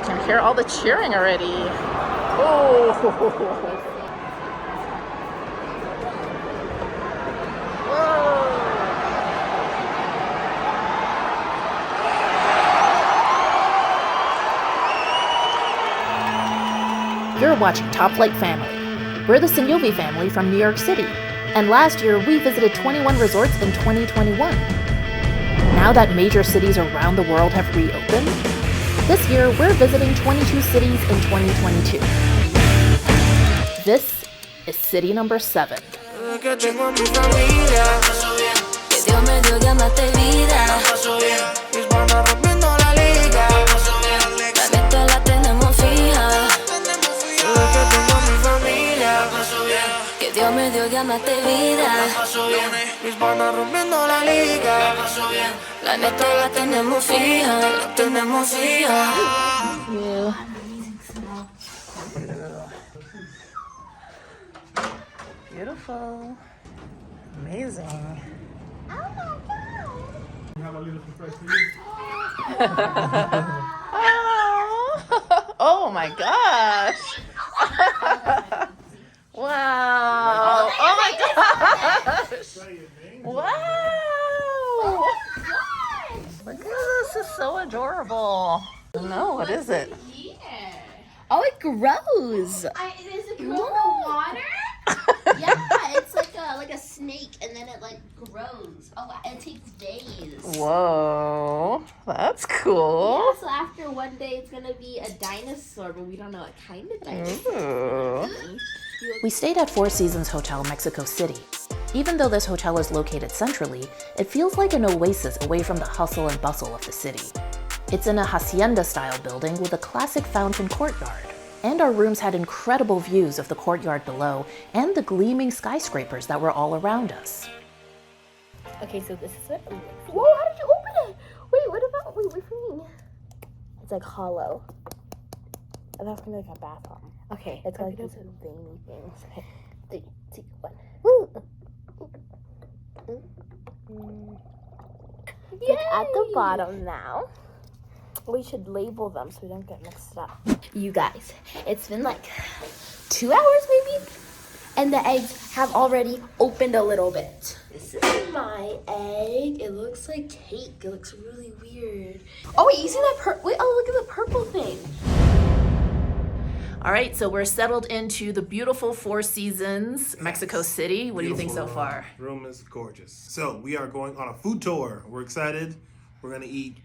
can hear all the cheering already. Oh. You're watching Top Flight Family. We're the Sognonvi family from New York City, and last year we visited 21 resorts in 2021. Now that major cities around the world have reopened, this year we're visiting 22 cities in 2022. This is city number 7. Dios me dio, llamaste vida. Mis panas rompiendo la liga. La neta la tenemos fija, la tenemos fija. Beautiful. Amazing. Oh my god. We have a little surprise for you. Oh my gosh. Wow. Oh my gosh. Wow. Look at this. This is so adorable. No, what is it? Oh, it grows. Does it grow in the water? Yeah, it's like a snake, and then it like grows. Oh, it takes days. Whoa. That's cool. Yeah, so after one day it's gonna be a dinosaur, but we don't know what kind of dinosaur. Ooh. We stayed at Four Seasons Hotel Mexico City. Even though this hotel is located centrally, it feels like an oasis away from the hustle and bustle of the city. It's in a hacienda-style building with a classic fountain courtyard. And our rooms had incredible views of the courtyard below and the gleaming skyscrapers that were all around us. Okay, so this is it. Whoa, how did you open it? Wait, what about, wait for me. It's like hollow. And that's gonna be like a bathroom. Okay, it's like these veiny things. Okay, 3, 2, 1. It's at the bottom now. We should label them so we don't get mixed up. You guys, it's been like 2 hours maybe, and the eggs have already opened a little bit. This is my egg. It looks like cake. It looks really weird. Oh wait, you see that wait, oh look at the purple thing. All right, so we're settled into the beautiful Four Seasons, Mexico City. What do you think so far? Room is gorgeous. So we are going on a food tour. We're excited. We're gonna eat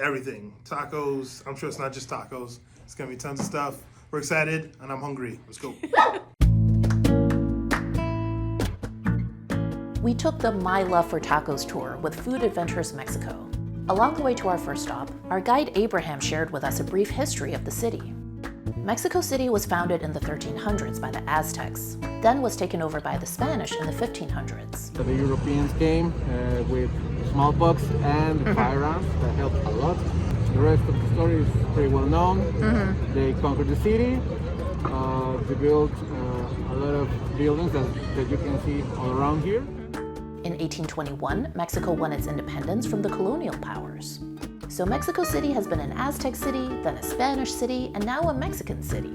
everything. Tacos. I'm sure it's not just tacos. It's gonna be tons of stuff. We're excited and I'm hungry. Let's go. We took the My Love for Tacos tour with Food Adventures Mexico. Along the way to our first stop, our guide Abraham shared with us a brief history of the city. Mexico City was founded in the 1300s by the Aztecs, then was taken over by the Spanish in the 1500s. So the Europeans came with smallpox and firearms that helped a lot. The rest of the story is pretty well known. They conquered the city. They built a lot of buildings that you can see all around here. In 1821, Mexico won its independence from the colonial powers. So Mexico City has been an Aztec city, then a Spanish city, and now a Mexican city.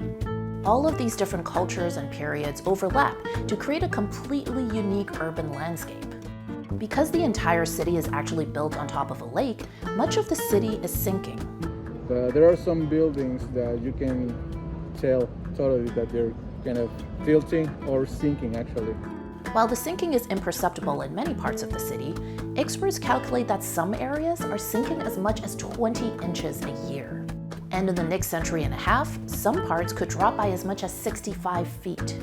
All of these different cultures and periods overlap to create a completely unique urban landscape. Because the entire city is actually built on top of a lake, much of the city is sinking. There are some buildings that you can tell totally that they're kind of tilting or sinking actually. While the sinking is imperceptible in many parts of the city, experts calculate that some areas are sinking as much as 20 inches a year. And in the next century and a half, some parts could drop by as much as 65 feet.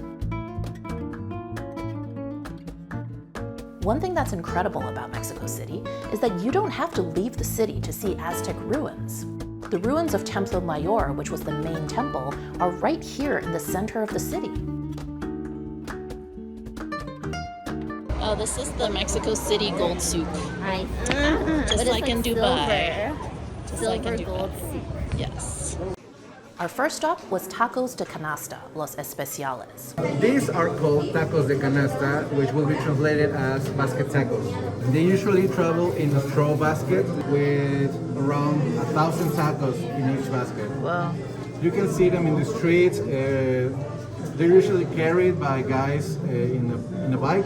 One thing that's incredible about Mexico City is that you don't have to leave the city to see Aztec ruins. The ruins of Templo Mayor, which was the main temple, are right here in the center of the city. Oh, this is the Mexico City gold soup. Nice. Just like in Dubai. Just like in Dubai. Gold soup. Yes. Our first stop was Tacos de Canasta, Los Especiales. These are called tacos de canasta, which will be translated as basket tacos. They usually travel in a straw basket with around 1,000 tacos in each basket. Wow. You can see them in the streets. They're usually carried by guys in a bike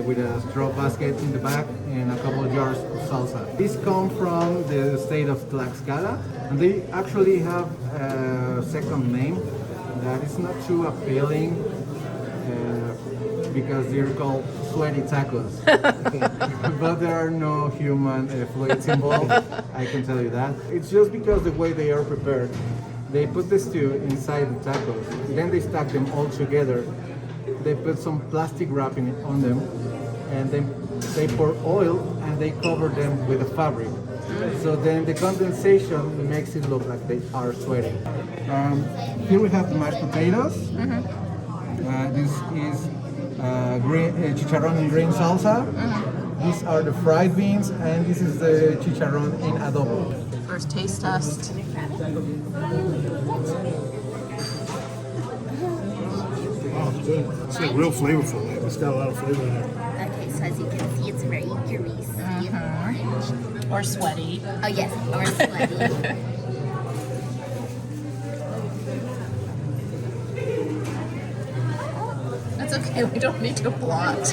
with a straw basket in the back and a couple of jars of salsa. These come from the state of Tlaxcala, and they actually have a second name that is not too appealing because they're called sweaty tacos. But there are no human fluids involved, I can tell you that. It's just because the way they are prepared. They put the stew inside the tacos, then they stack them all together. They put some plastic wrapping on them, and then they pour oil and they cover them with a fabric. So then the condensation makes it look like they are sweating. Here we have the mashed potatoes. This is chicharrón and green salsa. These are the fried beans, and this is the chicharrón in adobo. First taste test. Oh, it's good. It's like real flavorful. It's got a lot of flavor in there. Okay, so as you can see, it's very greasy, orange. Or sweaty. Oh yes, or sweaty. That's okay, we don't need to blot.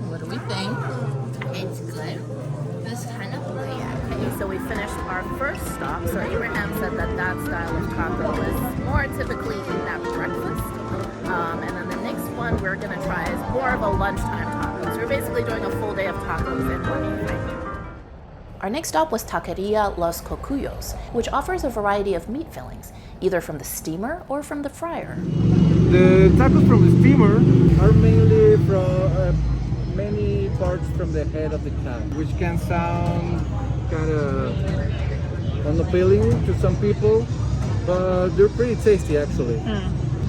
What do we think? It's good. This kind of okay, so we finished our first stop. So Abraham said that style of taco is more typically eaten at breakfast. And then the next one we're gonna try is more of a lunchtime taco. So we're basically doing a full day of tacos in one evening. Our next stop was Taqueria Los Cocuyos, which offers a variety of meat fillings, either from the steamer or from the fryer. The tacos from the steamer are mainly from many parts from the head of the cow, which can sound kind of unappealing to some people, but they're pretty tasty actually.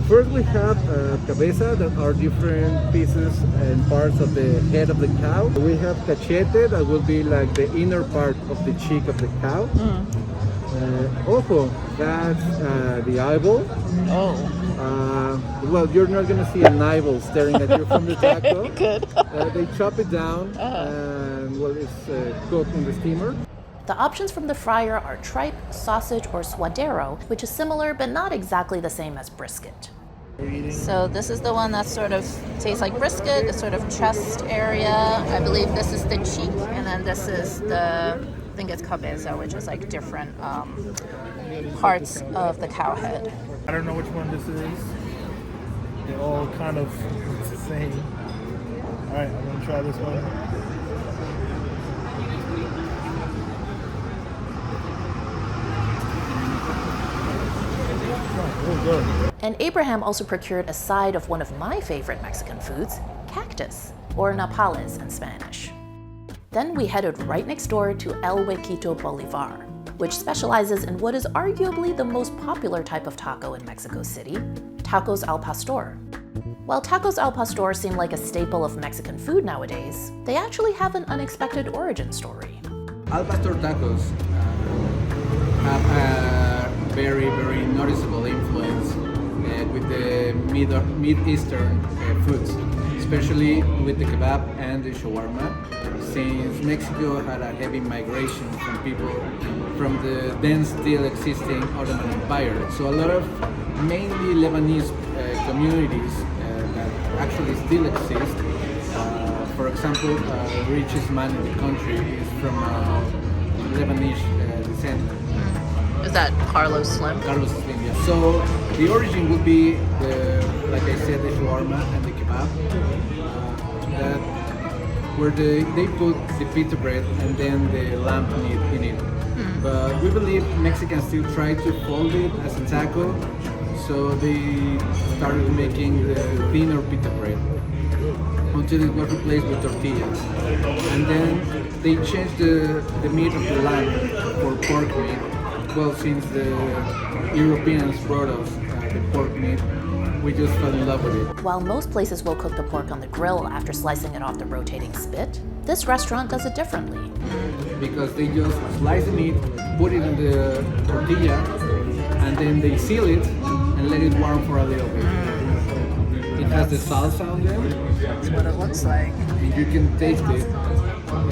First we have cabeza, that are different pieces and parts of the head of the cow. We have cachete, that will be like the inner part of the cheek of the cow. Ojo, that's the eyeball. Well, you're not gonna see an eyeball staring at you from the taco. Good. They chop it down and well, it's cooked in the steamer. The options from the fryer are tripe, sausage, or suadero, which is similar but not exactly the same as brisket. So this is the one that sort of tastes like brisket, the sort of chest area. I believe this is the cheek, and then this is the, I think it's cabeza, which is like different parts of the cow head. I don't know which one this is. They're all kind of the same. All right, I'm gonna try this one. Oh, good. And Abraham also procured a side of one of my favorite Mexican foods, cactus, or nopales in Spanish. Then we headed right next door to El Huequito Bolivar, which specializes in what is arguably the most popular type of taco in Mexico City, tacos al pastor. While tacos al pastor seem like a staple of Mexican food nowadays, they actually have an unexpected origin story. Al pastor tacos have a very, very noticeable influence with the Mid-Eastern foods, especially with the kebab and the shawarma, since Mexico had a heavy migration from people from the then still existing Ottoman Empire. So a lot of mainly Lebanese communities that actually still exist. For example, the richest man in the country is from Lebanese descent. Is that Carlos Slim? Carlos Slim, yeah. So the origin would be, like I said, the shawarma and the kebab, that where they put the pita bread and then the lamb meat in it. But we believe Mexicans still try to fold it as a taco, so they started making the thinner pita bread until it was replaced with tortillas. And then they changed the meat of the lamb for pork meat. Well, since the Europeans brought us the pork meat, we just fell in love with it. While most places will cook the pork on the grill after slicing it off the rotating spit, this restaurant does it differently. Because they just slice the meat, put it in the tortilla, and then they seal it and let it warm for a little bit. It has the salsa on there. That's what it looks like. You can taste it,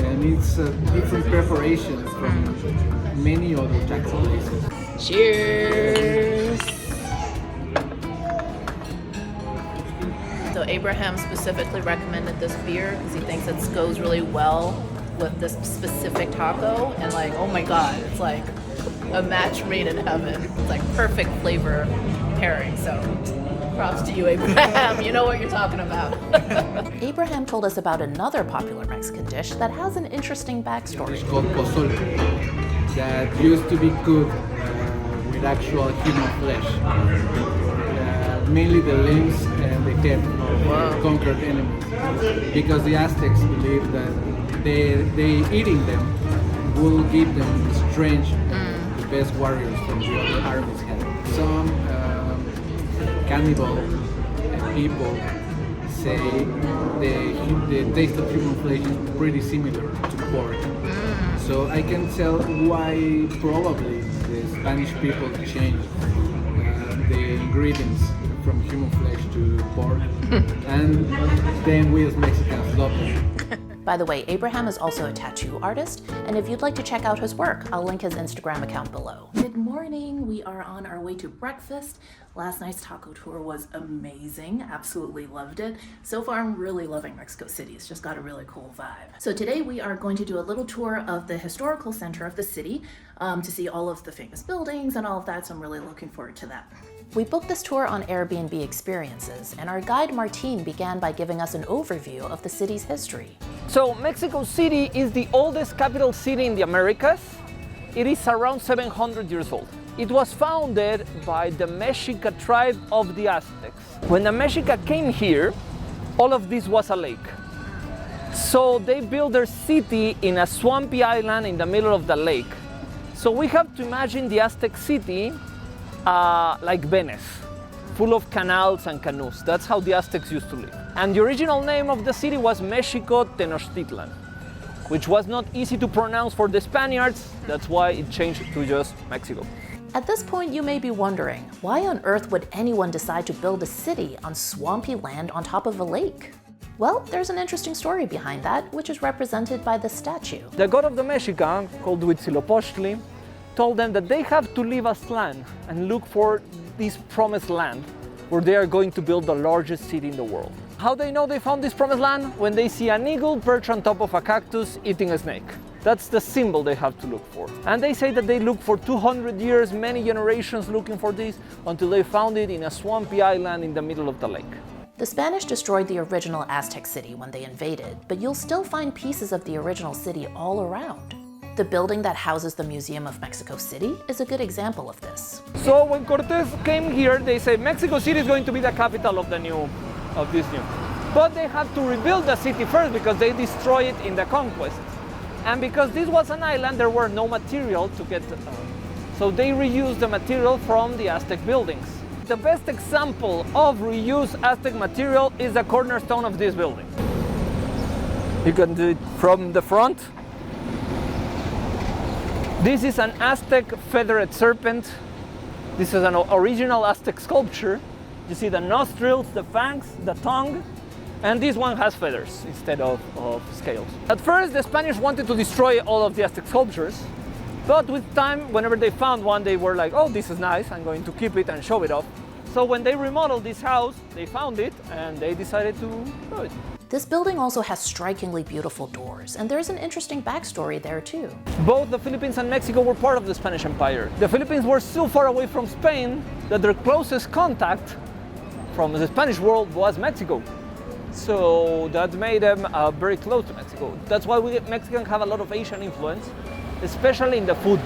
and it's a different preparation from many other taco places. Cheers! So Abraham specifically recommended this beer because he thinks it goes really well with this specific taco, and like, oh my god, it's like a match made in heaven. It's like perfect flavor pairing. So props to you, Abraham. You know what you're talking about. Abraham told us about another popular Mexican dish that has an interesting backstory. It's called pozole, that used to be cooked with actual human flesh, mainly the limbs and the head of conquered enemies, because the Aztecs believed that they eating them will give them strength, the best warriors from the other armies had. Some cannibal people say the taste of human flesh is pretty similar to pork. So I can tell why probably the Spanish people changed the ingredients from human flesh to pork, and then we as Mexicans love it. By the way, Abraham is also a tattoo artist, and if you'd like to check out his work, I'll link his Instagram account below. Good morning, we are on our way to breakfast. Last night's taco tour was amazing, absolutely loved it. So far, I'm really loving Mexico City. It's just got a really cool vibe. So today we are going to do a little tour of the historical center of the city to see all of the famous buildings and all of that, so I'm really looking forward to that. We booked this tour on Airbnb Experiences, and our guide Martin began by giving us an overview of the city's history. So Mexico City is the oldest capital city in the Americas. It is around 700 years old. It was founded by the Mexica tribe of the Aztecs. When the Mexica came here, all of this was a lake. So they built their city in a swampy island in the middle of the lake. So we have to imagine the Aztec city like Venice, full of canals and canoes. That's how the Aztecs used to live. And the original name of the city was Mexico Tenochtitlan, which was not easy to pronounce for the Spaniards. That's why it changed to just Mexico. At this point, you may be wondering, why on earth would anyone decide to build a city on swampy land on top of a lake? Well, there's an interesting story behind that, which is represented by this statue. The god of the Mexica, called Huitzilopochtli, told them that they have to leave Aztlan and look for this promised land where they are going to build the largest city in the world. How they know they found this promised land? When they see an eagle perched on top of a cactus eating a snake. That's the symbol they have to look for. And they say that they looked for 200 years, many generations looking for this, until they found it in a swampy island in the middle of the lake. The Spanish destroyed the original Aztec city when they invaded, but you'll still find pieces of the original city all around. The building that houses the Museum of Mexico City is a good example of this. So when Cortés came here, they said Mexico City is going to be the capital of this new. But they had to rebuild the city first because they destroyed it in the conquest. And because this was an island, there were no material to get, so they reused the material from the Aztec buildings. The best example of reused Aztec material is the cornerstone of this building. You can do it from the front. This is an Aztec feathered serpent. This is an original Aztec sculpture. You see the nostrils, the fangs, the tongue, and this one has feathers instead of scales. At first, the Spanish wanted to destroy all of the Aztec sculptures, but with time, whenever they found one, they were like, oh, this is nice, I'm going to keep it and show it off. So when they remodeled this house, they found it and they decided to show it. This building also has strikingly beautiful doors, and there's an interesting backstory there too. Both the Philippines and Mexico were part of the Spanish Empire. The Philippines were so far away from Spain that their closest contact from the Spanish world was Mexico. So that made them very close to Mexico. That's why we Mexicans have a lot of Asian influence, especially in the food.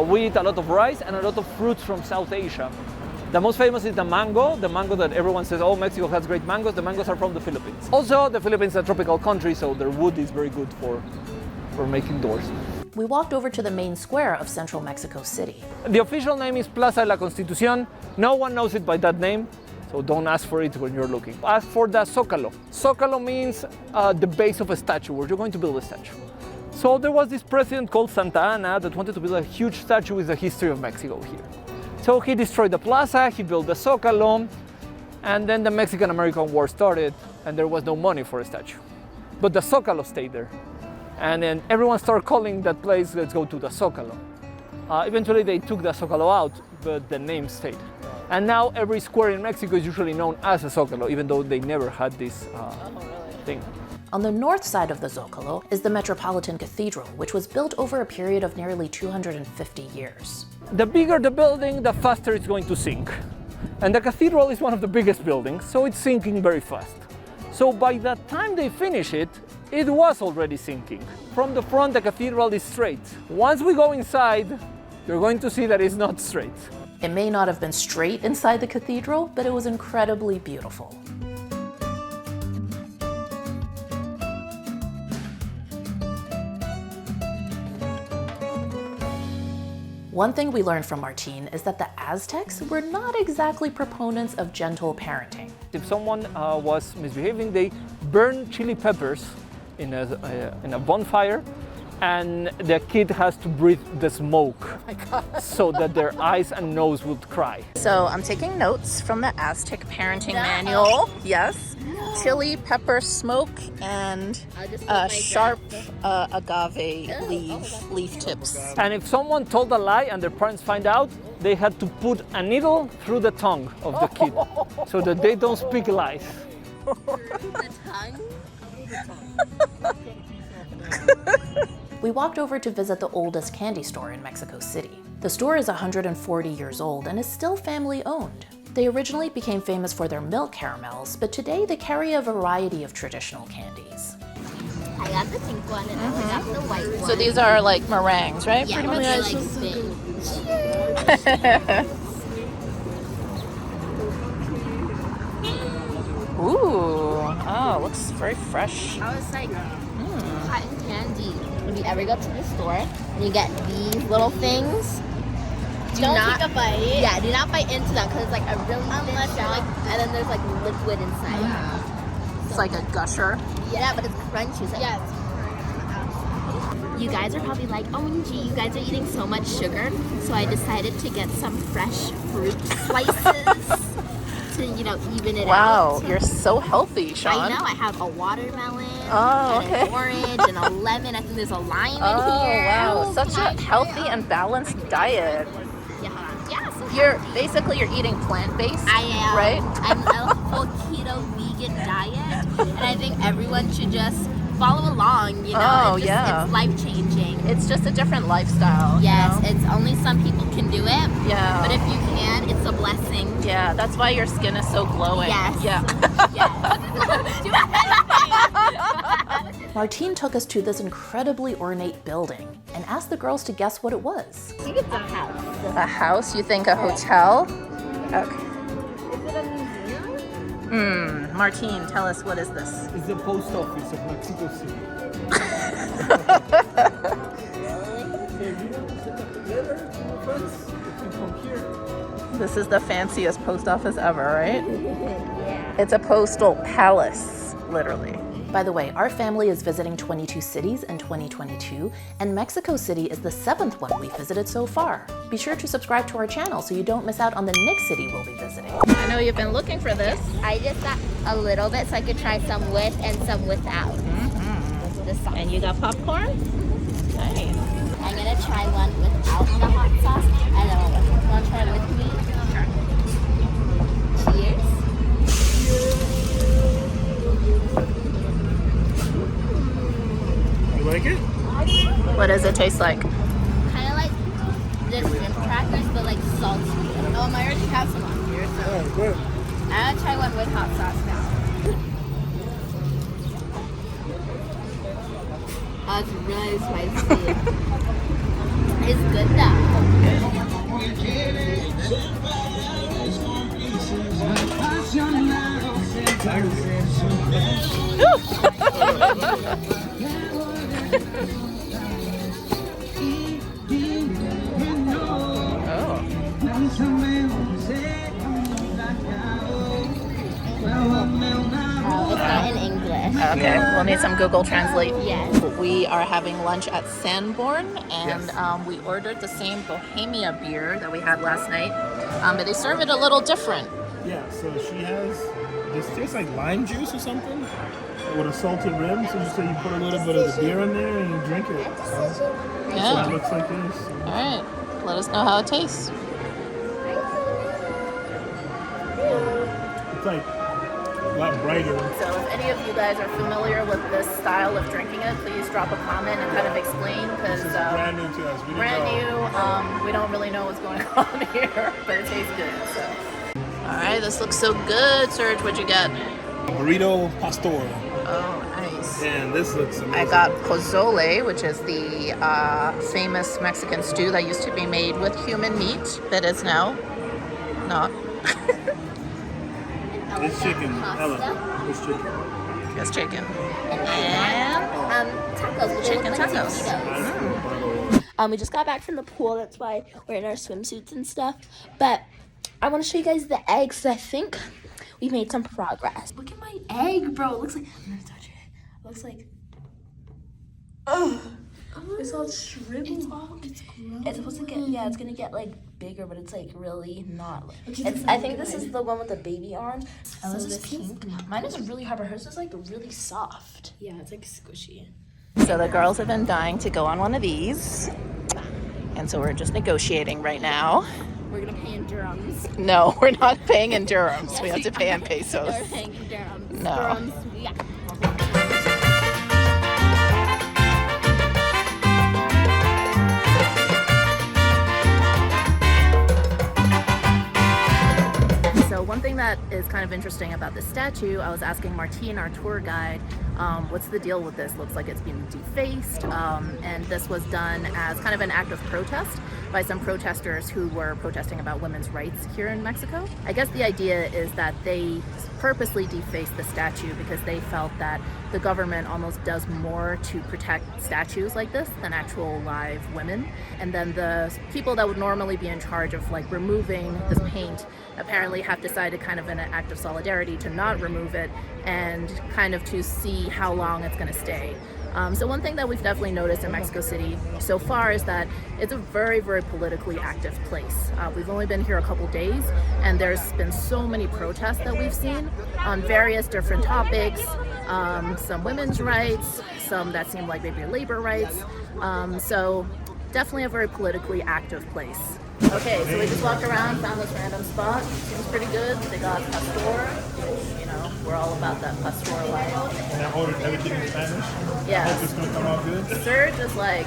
We eat a lot of rice and a lot of fruits from South Asia. The most famous is the mango that everyone says, oh, Mexico has great mangoes. The mangoes are from the Philippines. Also, the Philippines is a tropical country, so their wood is very good for making doors. We walked over to the main square of central Mexico City. The official name is Plaza de la Constitución. No one knows it by that name, so don't ask for it when you're looking. As for the Zócalo, Zócalo means the base of a statue, where you're going to build a statue. So there was this president called Santa Anna that wanted to build a huge statue with the history of Mexico here. So he destroyed the plaza, he built the Zócalo, And then the Mexican-American War started, and there was no money for a statue. But the Zócalo stayed there. And then everyone started calling that place, let's go to the Zócalo. Eventually they took the Zócalo out, but the name stayed. And now every square in Mexico is usually known as a Zócalo, even though they never had this thing. On the north side of the Zócalo is the Metropolitan Cathedral, which was built over a period of nearly 250 years. The bigger the building, the faster it's going to sink. And the cathedral is one of the biggest buildings, so it's sinking very fast. So by the time they finish it, it was already sinking. From the front, the cathedral is straight. Once we go inside, you're going to see that it's not straight. It may not have been straight inside the cathedral, but it was incredibly beautiful. One thing we learned from Martin is that the Aztecs were not exactly proponents of gentle parenting. If someone was misbehaving, they burn chili peppers in a bonfire, and the kid has to breathe the smoke so that their eyes and nose would cry. So I'm taking notes from the Aztec parenting manual. Yes. Chili pepper smoke and sharp agave leaf tips. And if someone told a lie and their parents find out, they had to put a needle through the tongue of the kid so that they don't speak lies. We walked over to visit the oldest candy store in Mexico City. The store is 140 years old and is still family owned. They originally became famous for their milk caramels, but today they carry a variety of traditional candies. I got the pink one and I got the white one. So these are like meringues, right? Yeah, Pretty much. Ooh, oh, looks very fresh. I was like, cotton candy. If you ever go to the store and you get these little things, don't take a bite. Yeah, do not bite into them because it's like a really thin shell, and then there's like liquid inside. It's like a gusher. Yeah, but it's crunchy. So yeah. You guys are probably like, OMG, you guys are eating so much sugar. So I decided to get some fresh fruit slices to, you know, even it out. Wow, you're so healthy, Sean. I know. I have a watermelon, Oh, and an orange, and a lemon. I think there's a lime in Oh, here. wow. Such a healthy and balanced diet. Yeah, so You're eating plant-based, I am. right? I'm a full keto vegan diet, and I think everyone should just follow along. You know, Oh, it's yeah. it's life changing. It's just a different lifestyle. Yes, you know? it's only some people can do it. Yeah. But if you can, it's a blessing. Yeah, that's why your skin is so glowing. Yes. Yeah. Yes. Do anything. Martin took us to this incredibly ornate building and asked the girls to guess what it was. I think it's a house. A house? You think a hotel? Okay. Is it a museum? Martin, tell us, what is this? It's the post office of Mexico City. This is the fanciest post office ever, right? Yeah. It's a postal palace, literally. By the way, our family is visiting 22 cities in 2022, and Mexico City is the 7th one we've visited so far. Be sure to subscribe to our channel so you don't miss out on the next city we'll be visiting. I know you've been looking for this. I just got a little bit so I could try some with and some without. The sauce. And you got popcorn? Nice. I'm gonna try one without the hot sauce, and then one try with me. Cheers. You like it? What does it taste like? Kind of like the shrimp crackers, but like salty. I already have some on here, so Oh, good. I'm gonna try one with hot sauce now. Oh, it's really spicy. It's good though. Oh, it's not in English. Okay, we'll need some Google Translate. Yes. We are having lunch at Sanborn, and we ordered the same Bohemia beer that we had last night, but they serve it a little different. Yeah, so she has, this tastes like lime juice or something with a salted rim. So just say you put a little bit of the beer in there and you drink it. So Yeah. it looks like this. All right. Let us know how it tastes. It's like a lot brighter. So if any of you guys are familiar with this style of drinking it, please drop a comment and kind of explain, because Brand new to us. We didn't know. we don't really know what's going on here, but it tastes good. So. All right, this looks so good. Serge, what'd you get? Burrito pastor. Oh, nice. And this looks amazing. I got pozole, which is the famous Mexican stew that used to be made with human meat, but is now not. It's chicken. Ella, it's chicken. It's chicken. And tacos. Which Chicken look like tacos. We just got back from the pool. That's why we're in our swimsuits and stuff. But I want to show you guys the eggs. I think we made some progress. Look at my egg, bro. It looks like, I'm gonna touch it. It looks like, it's all shriveled. It's supposed to get, it's gonna get like bigger, but it's like really not. I think this is the one with the baby arms. Oh, this is pink. Mine is really hard, but hers is like really soft. Yeah, it's like squishy. So the girls have been dying to go on one of these. And so we're just negotiating right now. We're gonna pay in dirhams. No, we're not paying in dirhams. We have to pay in pesos. We're paying in dirhams. No. Dirhams, yeah. So one thing that is kind of interesting about this statue, I was asking Martine, our tour guide, what's the deal with this? Looks like it's been defaced, and this was done as kind of an act of protest by some protesters who were protesting about women's rights here in Mexico. I guess the idea is that they purposely defaced the statue because they felt that the government almost does more to protect statues like this than actual live women. And then the people that would normally be in charge of like removing this paint apparently have decided, kind of in an act of solidarity, to not remove it and kind of to see how long it's going to stay. So one thing that we've definitely noticed in Mexico City so far is that it's a very, very politically active place. We've only been here a couple days, and there's been so many protests that we've seen on various different topics, some women's rights, some that seem like maybe labor rights. So definitely a very politically active place. Okay, so we just walked around, found this random spot. Seems pretty good. They got pastor, which, you know, we're all about that pastor life. And I ordered everything in Spanish. Yeah. Hope it's gonna come out good. Serge is like,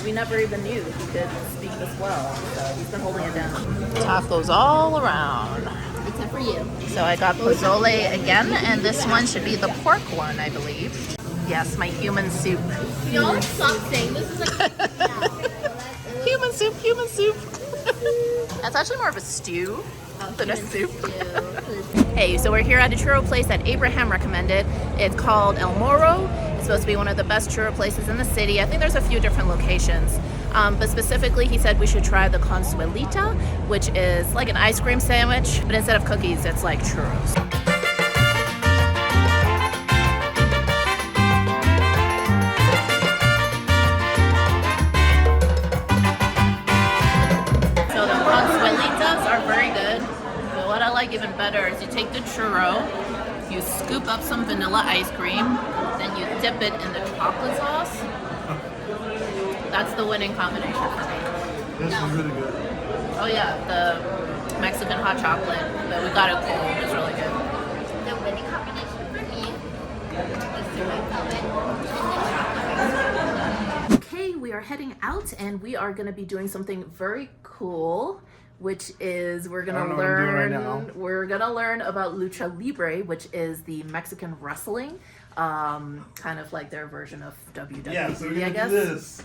we never even knew he could speak this well, so he's been holding it down. Tacos all around. Except for you. So I got pozole again, and this one should be the pork one, I believe. Yes, my human soup. Y'all are something. This is like, Human soup, human soup. That's actually more of a stew than a soup. Hey, so we're here at a churro place that Abraham recommended. It's called El Moro. It's supposed to be one of the best churro places in the city. I think there's a few different locations. But specifically, he said we should try the consuelita, which is like an ice cream sandwich, but instead of cookies, it's like churros. Even better is you take the churro, you scoop up some vanilla ice cream, then you dip it in the chocolate sauce. That's the winning combination for me. This is really good. Oh yeah, the Mexican hot chocolate, but we got it cold. It's really good. the winning combination for me is the red velvet. Okay, we are heading out, and we are going to be doing something very cool, which is we're gonna learn about Lucha Libre, which is the Mexican wrestling, kind of like their version of WWE. Yeah, so we're gonna I guess. do this.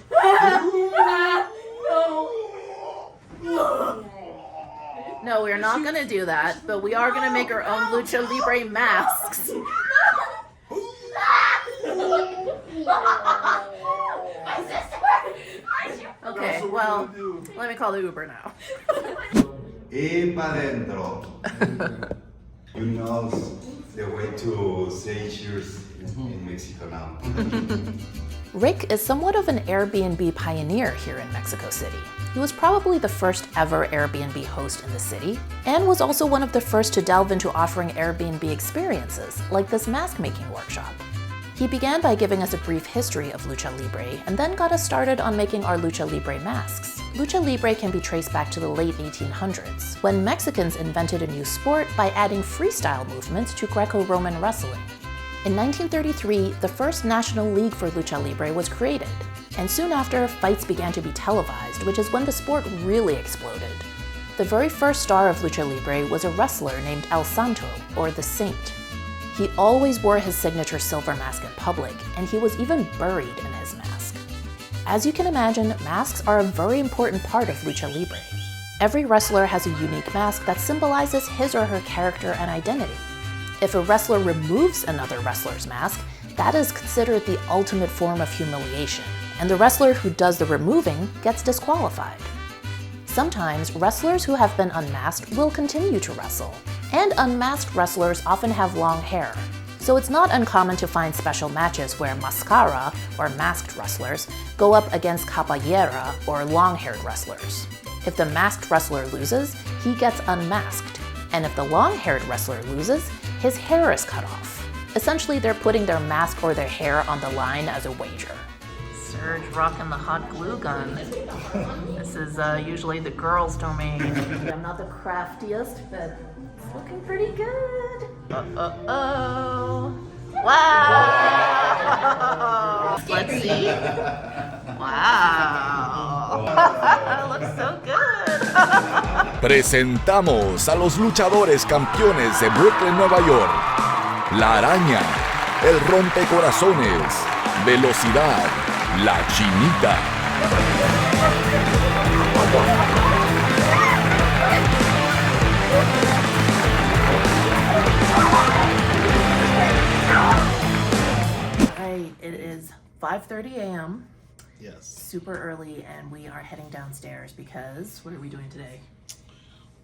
No, we're not gonna do that, but we are gonna make our own Lucha Libre masks. Okay, well, let me call the Uber now. Y pa' dentro. You know the way to say cheers in Mexico now. Rick is somewhat of an Airbnb pioneer here in Mexico City. He was probably the first ever Airbnb host in the city, and was also one of the first to delve into offering Airbnb experiences, like this mask-making workshop. He began by giving us a brief history of Lucha Libre, and then got us started on making our Lucha Libre masks. Lucha Libre can be traced back to the late 1800s, when Mexicans invented a new sport by adding freestyle movements to Greco-Roman wrestling. In 1933, the first National League for Lucha Libre was created, and soon after, fights began to be televised, which is when the sport really exploded. The very first star of Lucha Libre was a wrestler named El Santo, or the Saint. He always wore his signature silver mask in public, and he was even buried in his mask. As you can imagine, masks are a very important part of Lucha Libre. Every wrestler has a unique mask that symbolizes his or her character and identity. If a wrestler removes another wrestler's mask, that is considered the ultimate form of humiliation, and the wrestler who does the removing gets disqualified. Sometimes, wrestlers who have been unmasked will continue to wrestle, and unmasked wrestlers often have long hair. So it's not uncommon to find special matches where mascara, or masked wrestlers, go up against caballera, or long-haired wrestlers. If the masked wrestler loses, he gets unmasked, and if the long-haired wrestler loses, his hair is cut off. Essentially, they're putting their mask or their hair on the line as a wager. Serge rocking the hot glue gun. This is usually the girls' domain. I'm not the craftiest, but it's looking pretty good. Oh. Wow! Let's see. Wow! Looks so good. Presentamos a los luchadores campeones de Brooklyn, Nueva York. La Araña, el Rompecorazones, Velocidad, la Chinita. Right, it is 5:30 a.m. Yes. Super early, and we are heading downstairs because what are we doing today?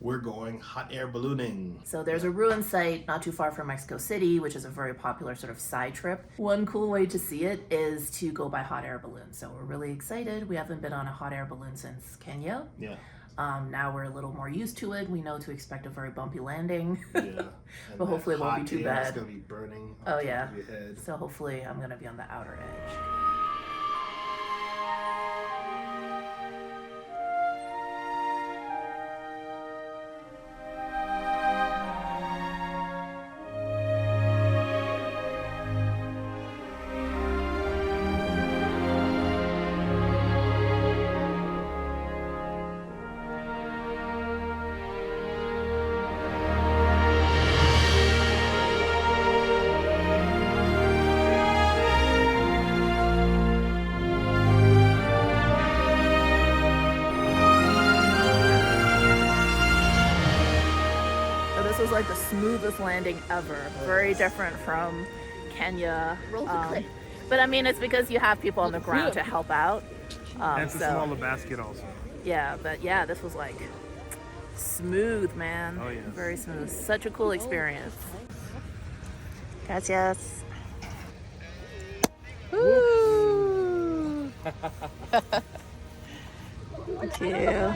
We're going hot air ballooning. So there's a ruin site not too far from Mexico City, which is a very popular sort of side trip. One cool way to see it is to go by hot air balloon. So we're really excited. We haven't been on a hot air balloon since Kenya. Yeah. Now we're a little more used to it. We know to expect a very bumpy landing. Yeah. But hopefully it won't be too bad. It's gonna be burning. Oh yeah. Your head. So hopefully I'm gonna be on the outer edge. This was like the smoothest landing ever. Very different from Kenya. But I mean, it's because you have people on the ground to help out. And it's a smaller basket also. Yeah, but yeah, this was like smooth, man. Oh, yes. Very smooth. Such a cool experience. Gracias. Woo! Thank you.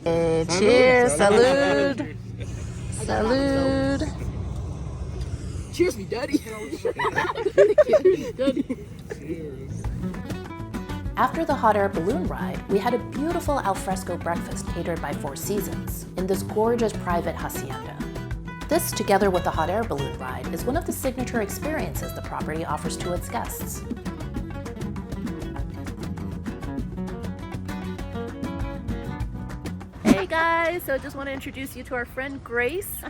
Hey, cheers, salud. Salud. Cheers, me daddy. After the hot air balloon ride, we had a beautiful alfresco breakfast catered by Four Seasons in this gorgeous private hacienda. This, together with the hot air balloon ride, is one of the signature experiences the property offers to its guests. Hey guys, so I just want to introduce you to our friend Grace.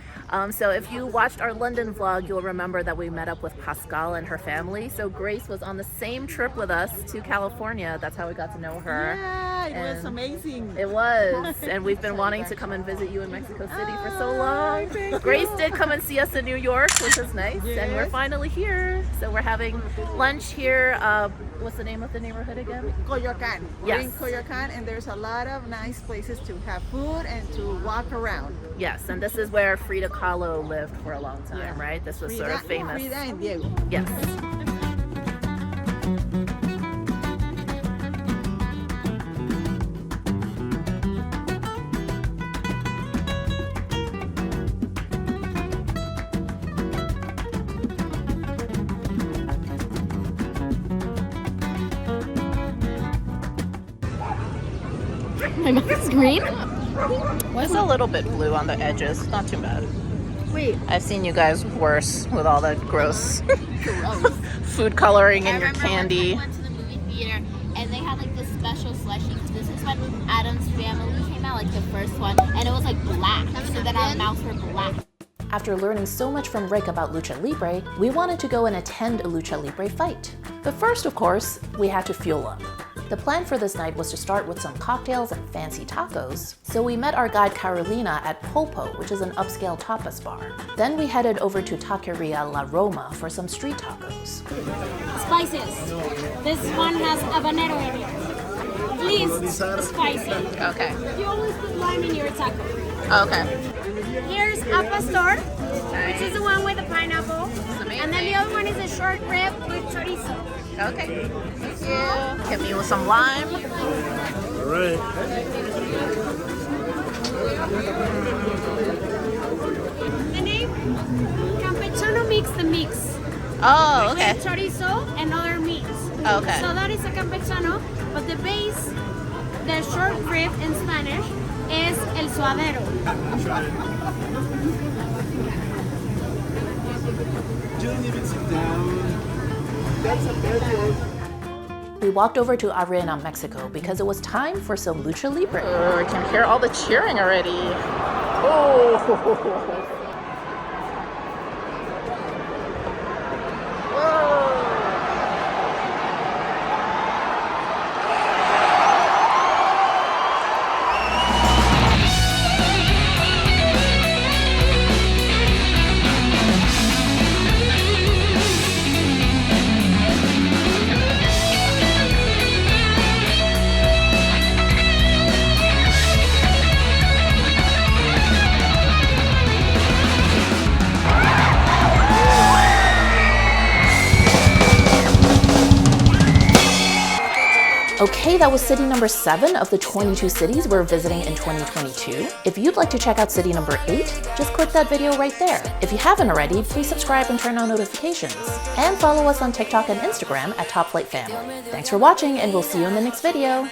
So if you watched our London vlog, you'll remember that we met up with Pascal and her family. So Grace was on the same trip with us to California. That's how we got to know her. Yeah, it was amazing. It was, and we've been wanting to come and visit you in Mexico City for so long. Grace did come and see us in New York, which is nice, and we're finally here. So we're having lunch here. What's the name of the neighborhood again? Coyoacán. We're Yes. in Coyoacán, and there's a lot of nice places to have food and to walk around. Yes, and this is where Frida Kahlo lived for a long time, right? This was sort of famous. Frida and Diego. Yes. My mouth is green. It's a little bit blue on the edges. Not too bad. Wait. I've seen you guys worse with all that gross food coloring in your candy. We went to the movie theater and they had like this special slushie. This is when Adam's Family came out, like the first one, and it was like black. So then our mouths were black. After learning so much from Rick about Lucha Libre, we wanted to go and attend a Lucha Libre fight. But first, of course, we had to fuel up. The plan for this night was to start with some cocktails and fancy tacos, so we met our guide Carolina at Polpo, which is an upscale tapas bar. Then we headed over to Taqueria La Roma for some street tacos. Spices. This one has habanero in it. Please, spicy. Okay. You always put lime in your taco. Okay. Here's a pastor, which is the one with the pineapple. And then the other one is a short rib with chorizo. Okay. Thank you. Hit me with some lime. All right. The name? Campechano Mix the Mix. Oh, okay. With chorizo and other meats. Okay. So that is a campechano, but the base, the short rib in Spanish, is el suadero. Just even sit down. That's a better. We walked over to Arena, Mexico because it was time for some Lucha Libre. Oh, I can hear all the cheering already. Oh. Okay, that was city number 7 of the 22 cities we're visiting in 2022. If you'd like to check out city number 8, just click that video right there. If you haven't already, please subscribe and turn on notifications. And follow us on TikTok and Instagram at Top Flight Family. Thanks for watching, and we'll see you in the next video.